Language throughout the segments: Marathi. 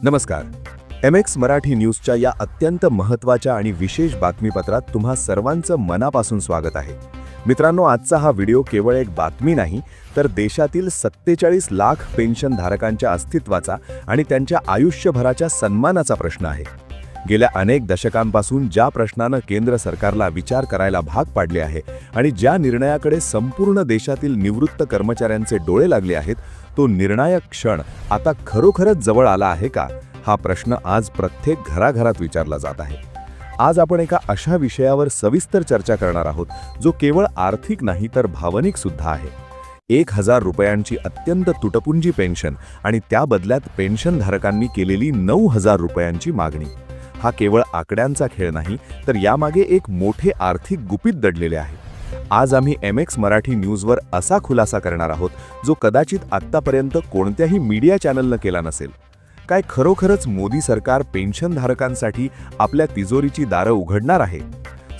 नमस्कार. MX मराठी न्यूजच्या या अत्यंत महत्त्वाच्या आणि विशेष बातमीपत्रात तुम्हा सर्वांचं मनापासून स्वागत आहे. मित्रांनो, आजचा हा व्हिडिओ केवळ एक बातमी नाही, तर देशातील 47 लाख पेन्शनधारकांच्या अस्तित्वाचा आणि त्यांच्या आयुष्यभराच्या सन्मानाचा प्रश्न आहे. गेल्या अनेक दशकांपासून ज्या प्रश्नानं केंद्र सरकारला विचार करायला भाग पाडले आहे आणि ज्या निर्णयाकडे संपूर्ण देशातील निवृत्त कर्मचाऱ्यांचे डोळे लागले आहेत, तो निर्णायक क्षण आता खरोखरच जवळ आला आहे का? हा प्रश्न आज प्रत्येक घराघरात विचारला जात आहे. आज आपण एका अशा विषयावर सविस्तर चर्चा करणार आहोत जो केवळ आर्थिक नाही तर भावनिक सुद्धा आहे. 1000 रुपयांची अत्यंत तुटपुंजी पेन्शन आणि त्या बदल्यात पेन्शनधारकांनी केलेली 9000 रुपयांची मागणी. हा केवळ आकड्यांचा खेळ नाही, तर यामागे एक मोठे आर्थिक गुपित दडलेले आहे. आज आम्ही MX मराठी न्यूजवर असा खुलासा करणार आहोत जो कदाचित आत्तापर्यंत कोणत्याही मीडिया चॅनलनं केला नसेल. काय खरोखरच मोदी सरकार पेन्शनधारकांसाठी आपल्या तिजोरीची दारं उघडणार आहे?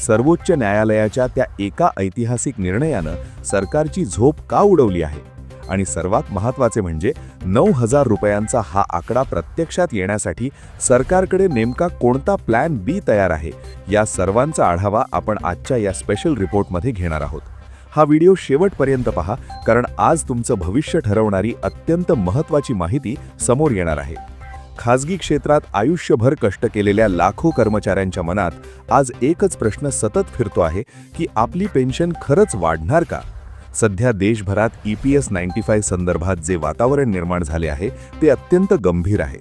सर्वोच्च न्यायालयाच्या त्या एका ऐतिहासिक निर्णयानं सरकारची झोप का उडवली आहे? आणि सर्वात महत्त्वाचे म्हणजे 9000 रुपयांचा हा आकडा प्रत्यक्षात येण्यासाठी सरकारकडे नेमका कोणता प्लॅन बी तयार आहे? या सर्वांचा आढावा आपण आजच्या या स्पेशल रिपोर्टमध्ये घेणार आहोत. हा व्हिडिओ शेवटपर्यंत पहा, कारण आज तुमचं भविष्य ठरवणारी अत्यंत महत्त्वाची माहिती समोर येणार आहे. खाजगी क्षेत्रात आयुष्यभर कष्ट केलेल्या लाखो कर्मचाऱ्यांच्या मनात आज एकच प्रश्न सतत फिरतो आहे की आपली पेन्शन खरंच वाढणार का? सध्या देशभरात EPS 95 संदर्भात जे वातावरण निर्माण झाले आहे ते अत्यंत गंभीर आहे.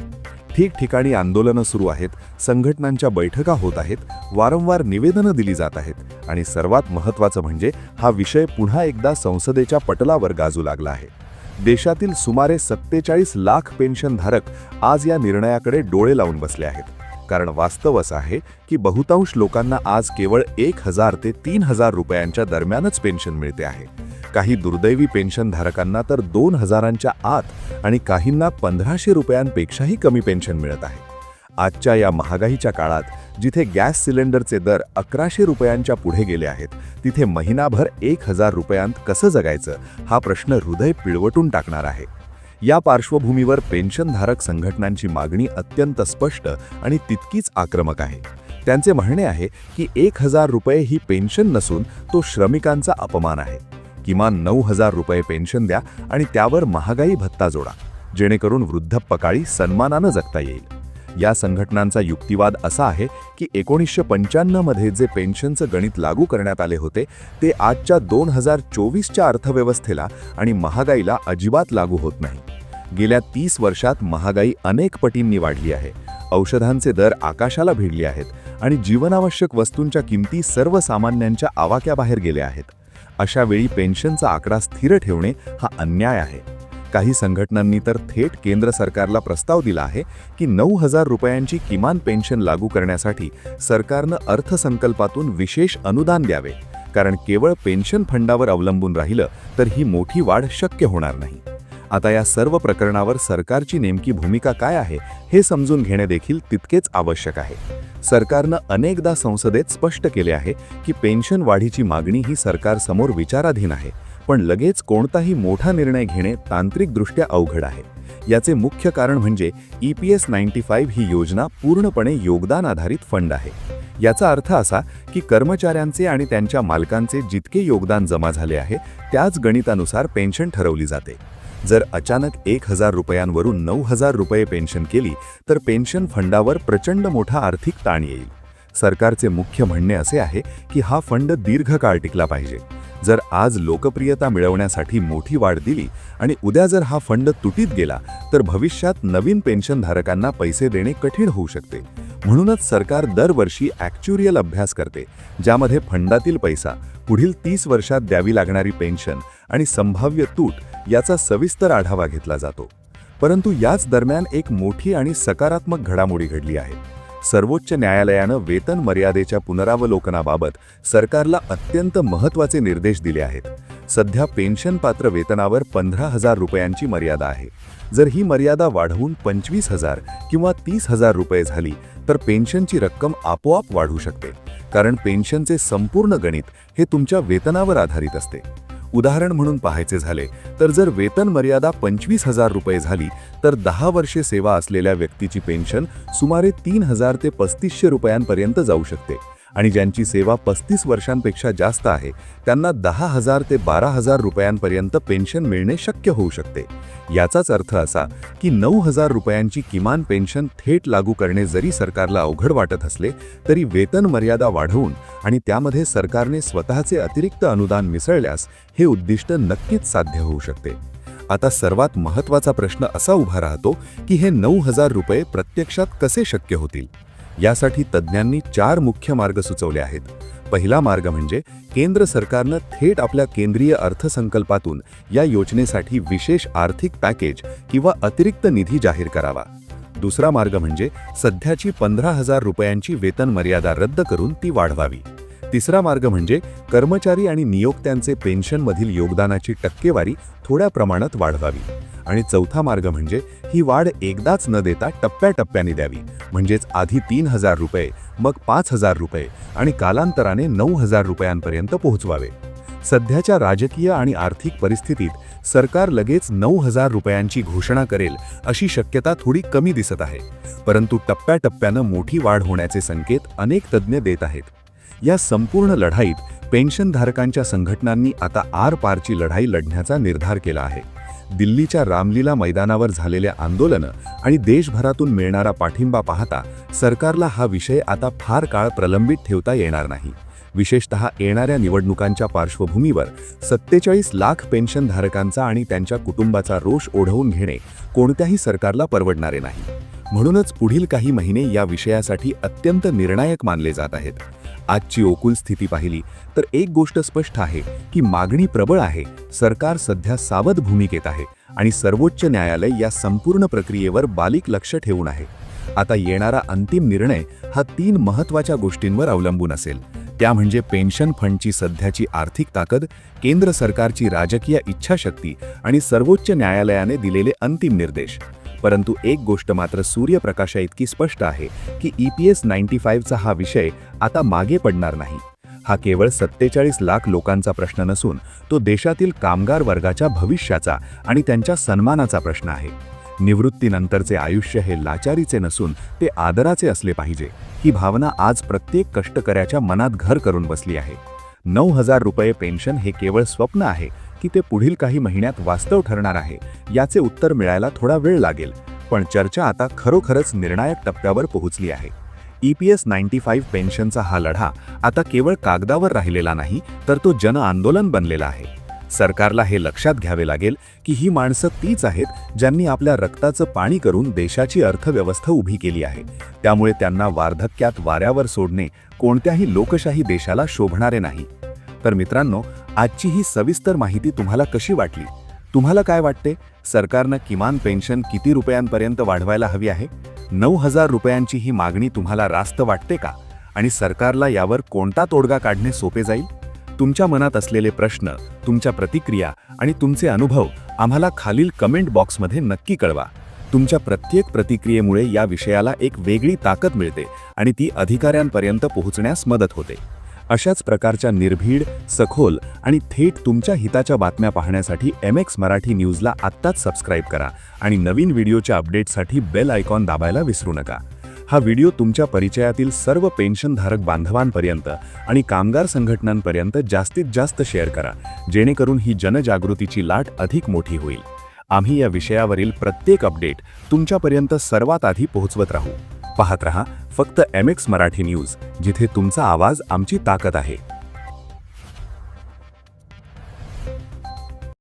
ठिकठिकाणी आंदोलनं सुरू आहेत, संघटनांच्या बैठका होत आहेत, वारंवार निवेदनं दिली जात आहेत आणि सर्वात महत्त्वाचं म्हणजे हा विषय पुन्हा एकदा संसदेच्या पटलावर गाजू लागला आहे. देशातील सुमारे 47 लाख पेन्शनधारक आज या निर्णयाकडे डोळे लावून बसले आहेत. कारण वास्तव असं आहे की बहुतांश लोकांना आज केवळ 1000 ते 3000 रुपयांच्या दरम्यानच पेन्शन मिळते आहे. काही दुर्दैवी पेन्शनधारकांना तर 2000च्या आत आणि काहींना 1500 रुपयांपेक्षाही कमी पेन्शन मिळत आहे. आजच्या या महागाईच्या काळात जिथे गॅस सिलेंडरचे दर 1100 रुपयांच्या पुढे गेले आहेत, तिथे महिनाभर 1000 रुपयांत कसं जगायचं हा प्रश्न हृदय पिळवटून टाकणार आहे. या पार्श्वभूमीवर पेन्शनधारक संघटनांची मागणी अत्यंत स्पष्ट आणि तितकीच आक्रमक आहे. त्यांचे म्हणणे आहे की 1000 रुपये ही पेन्शन नसून तो श्रमिकांचा अपमान आहे. किमान 9000 रुपये पेन्शन द्या आणि त्यावर महागाई भत्ता जोडा, जेणेकरून वृद्धपकाळी सन्मानानं जगता येईल. या संघटनांचा युक्तिवाद असा आहे की 1995 मध्ये जे पेन्शनचं गणित लागू करण्यात आले होते ते आजच्या 2024च्या अर्थव्यवस्थेला आणि महागाईला अजिबात लागू होत नाही. गेल्या 30 वर्षात महागाई अनेक पटींनी वाढली आहे. औषधांचे दर आकाशाला भिडले आहेत आणि जीवनावश्यक वस्तूंच्या किमती सर्वसामान्यांच्या आवाक्याबाहेर गेल्या आहेत. अशा वेळी पेन्शनचा आकडा स्थिर ठेवणे हा अन्याय आहे. काही संघटनांनी तर थेट केंद्र सरकारला प्रस्ताव दिला आहे की 9000 रुपयांची किमान पेन्शन लागू करण्यासाठी सरकारनं अर्थसंकल्पातून विशेष अनुदान द्यावे, कारण केवळ पेन्शन फंडावर अवलंबून राहिलं तर ही मोठी वाढ शक्य होणार नाही. आता या सर्व प्रकरणावर सरकारची नेमकी भूमिका काय आहे हे समजून घेणे देखील तितकेच आवश्यक आहे. सरकारनं अनेकदा संसदेत स्पष्ट केले आहे की पेन्शन वाढीची मागणी ही सरकारसमोर विचाराधीन आहे, पण लगेच कोणताही मोठा निर्णय घेणे तांत्रिकदृष्ट्या अवघड आहे. याचे मुख्य कारण म्हणजे EPS 95 ही योजना पूर्णपणे योगदान आधारित फंड आहे. याचा अर्थ असा की कर्मचाऱ्यांचे आणि त्यांच्या मालकांचे जितके योगदान जमा झाले आहे त्याच गणितानुसार पेन्शन ठरवली जाते. जर अचानक 1000 रुपयांवरून 9000 रुपये पेन्शन केली तर पेन्शन फंडावर प्रचंड मोठा आर्थिक ताण येईल. सरकारचे मुख्य म्हणणे असे आहे की हा फंड दीर्घकाळ टिकला पाहिजे. जर आज लोकप्रियता मिळवण्यासाठी मोठी वाढ दिली आणि उद्या जर हा फंड तुटीत गेला तर भविष्यात नवीन पेन्शनधारकांना पैसे देणे कठीण होऊ शकते. म्हणूनच सरकार दरवर्षी ॲक्च्युरियल अभ्यास करते, ज्यामध्ये फंडातील पैसा, पुढील 30 वर्षात द्यावी लागणारी पेन्शन आणि संभाव्य तूट याचा सविस्तर आढावा घेतला जातो. परंतु याच दरम्यान एक मोठी आणि सकारात्मक घडामोडी घडली आहे. सर्वोच्च न्यायालयानं वेतन मर्यादेच्या पुनरावलोकनाबाबत सरकारला अत्यंत महत्त्वाचे निर्देश दिले आहेत. सध्या पेन्शन पात्र वेतनावर 15000 रुपयांची मर्यादा आहे. जर ही मर्यादा वाढवून 25000 किंवा 30000 रुपये झाली तर पेन्शनची रक्कम आपोआप वाढू शकते, कारण पेन्शनचे संपूर्ण गणित हे तुमच्या वेतनावर आधारित असते. उदाहरण म्हणून पाहायचे झाले तर जर वेतन मर्यादा 25,000 रुपये झाली तर 10 वर्षे सेवा असलेल्या व्यक्तीची पेन्शन सुमारे 3,000 ते 3,500 रुपयांपर्यंत जाऊ शकते आणि ज्यांची सेवा 35 वर्षांपेक्षा जास्त आहे त्यांना 10,000 ते 12,000 रुपयांपर्यंत पेन्शन मिळणे शक्य होऊ शकते। याचाच अर्थ असा की 9,000 रुपयांची किमान पेन्शन थेट लागू करणे जरी सरकारला अवघड वाटत असले तरी वेतन मर्यादा वाढवून आणि त्यामध्ये सरकारने स्वतःचे अतिरिक्त अनुदान मिसळल्यास हे उद्दिष्ट नक्कीच साध्य होऊ शकते। आता सर्वात महत्त्वाचा प्रश्न असा उभा राहतो की हे 9,000 रुपये प्रत्यक्षात कसे शक्य होतील। यासाठी तज्ज्ञांनी 4 मुख्य मार्ग सुचवले आहेत। पहिला मार्ग म्हणजे केंद्र सरकारनं थेट आपल्या केंद्रीय अर्थसंकल्पातून या योजनेसाठी विशेष आर्थिक पॅकेज किंवा अतिरिक्त निधी जाहीर करावा। दुसरा मार्ग म्हणजे सध्याची 15,000 रुपयांची वेतन मर्यादा रद्द करून ती वाढवावी। तिसरा मार्ग म्हणजे कर्मचारी आणि नियोक्त्यांचे पेन्शनमधील योगदानाची टक्केवारी थोड्या प्रमाणात वाढवावी आणि चौथा मार्ग म्हणजे ही वाढ एकदाच न देता टप्प्याटप्प्याने द्यावी, म्हणजेच आधी 3,000 रुपये, मग 5,000 रुपये आणि कालांतराने 9,000 रुपयांपर्यंत पोहोचवावे। सध्याच्या राजकीय आणि आर्थिक परिस्थितीत सरकार लगेच 9,000 रुपयांची घोषणा करेल अशी शक्यता थोडी कमी दिसत आहे, परंतु टप्प्याटप्प्यानं मोठी वाढ होण्याचे संकेत अनेक तज्ज्ञ देत आहेत। या संपूर्ण लढाईत पेन्शनधारकांच्या संघटनांनी आता आर-पारची लढाई लढण्याचा निर्धार केला आहे। दिल्लीच्या रामलीला मैदानावर झालेल्या आंदोलनं आणि देशभरातून मिळणारा पाठिंबा पाहता सरकारला हा विषय आता फार काळ प्रलंबित ठेवता येणार नाही। विशेषतः येणाऱ्या निवडणुकांच्या पार्श्वभूमीवर 47 लाख पेन्शनधारकांचा आणि त्यांच्या कुटुंबाचा रोष ओढवून घेणे कोणत्याही सरकारला परवडणारे नाही। म्हणूनच पुढील काही महिने या विषयासाठी अत्यंत निर्णायक मानले जात आहेत। आजची ओकुल स्थिती पाहिली तर एक गोष्ट स्पष्ट आहे की मागणी प्रबळ आहे, सरकार सध्या सावध भूमिकेत आहे आणि सर्वोच्च न्यायालय या संपूर्ण प्रक्रियेवर बारीक लक्ष ठेवून आहे। आता येणारा अंतिम निर्णय हा 3 महत्त्वाच्या गोष्टींवर अवलंबून असेल, त्या म्हणजे पेन्शन फंडची सध्याची आर्थिक ताकद, केंद्र सरकारची राजकीय इच्छाशक्ती आणि सर्वोच्च न्यायालयाने दिलेले अंतिम निर्देश। परंतु एक गोष्ट मात्र सूर्यप्रकाशा इतकी स्पष्ट आहे की EPS 95 चा हा विषय आता मागे पडणार नाही। हा केवळ 47 लाख लोकांचा प्रश्न नसून तो देशातील कामगार वर्गाच्या भविष्याचा आणि त्यांच्या सन्मानाचा प्रश्न आहे। निवृत्तीनंतरचे आयुष्य हे लाचारीचे नसून ते आदराचे असले पाहिजे, ही भावना आज प्रत्येक कष्टकऱ्याच्या मनात घर करून बसली आहे। 9,000 रुपये पेन्शन हे केवळ स्वप्न आहे की ते पुढील काही महिन्यात वास्तव ठरणार आहे, याचे उत्तर मिळायला थोडा वेळ लागेल, पण चर्चा आता खरोखरच निर्णायक टप्प्यावर पोहोचली आहे। EPS 95 पेन्शनचा हा लढा आता केवळ कागदावर राहिलेला नाही तर तो जन आंदोलन बनलेला आहे। सरकारला हे लक्षात घ्यावे लागेल की ही माणसं तीच आहेत ज्यांनी आपल्या रक्ताचं पाणी करून देशाची अर्थव्यवस्था उभी केली आहे, त्यामुळे त्यांना वार्धक्यात वाऱ्यावर सोडणे कोणत्याही लोकशाही देशाला शोभणारे नाही। तर मित्रांनो, आजची ही सविस्तर माहिती तुम्हाला कशी वाटली? तुम्हाला काय वाटते, सरकारनं किमान पेन्शन किती रुपयांपर्यंत वाढवायला हवी आहे? 9,000 रुपयांची ही मागणी तुम्हाला रास्त वाटते का? आणि सरकारला यावर कोणता तोडगा काढणे सोपे जाईल? तुमच्या मनात असलेले प्रश्न, तुमच्या प्रतिक्रिया आणि तुमचे अनुभव आम्हाला खालील कमेंट बॉक्समध्ये नक्की कळवा। तुमच्या प्रत्येक प्रतिक्रियेमुळे या विषयाला एक वेगळी ताकद मिळते आणि ती अधिकाऱ्यांपर्यंत पोहोचण्यास मदत होते। अशाच प्रकारच्या निर्भीड, सखोल आणि थेट तुमच्या हिताच्या बातम्या पाहण्यासाठी MX मराठी न्यूजला आत्ताच सबस्क्राईब करा आणि नवीन व्हिडिओच्या अपडेटसाठी बेल आयकॉन दाबायला विसरू नका। हा व्हिडिओ तुमच्या परिचयातील सर्व पेन्शनधारक बांधवांपर्यंत आणि कामगार संघटनांपर्यंत जास्तीत जास्त शेअर करा, जेणेकरून ही जनजागृतीची लाट अधिक मोठी होईल। आम्ही या विषयावरील प्रत्येक अपडेट तुमच्यापर्यंत सर्वात आधी पोहोचवत राहू। पाहत रहा फक्त MX मराठी न्यूज, जिथे तुमचा आवाज आमची ताकद आहे।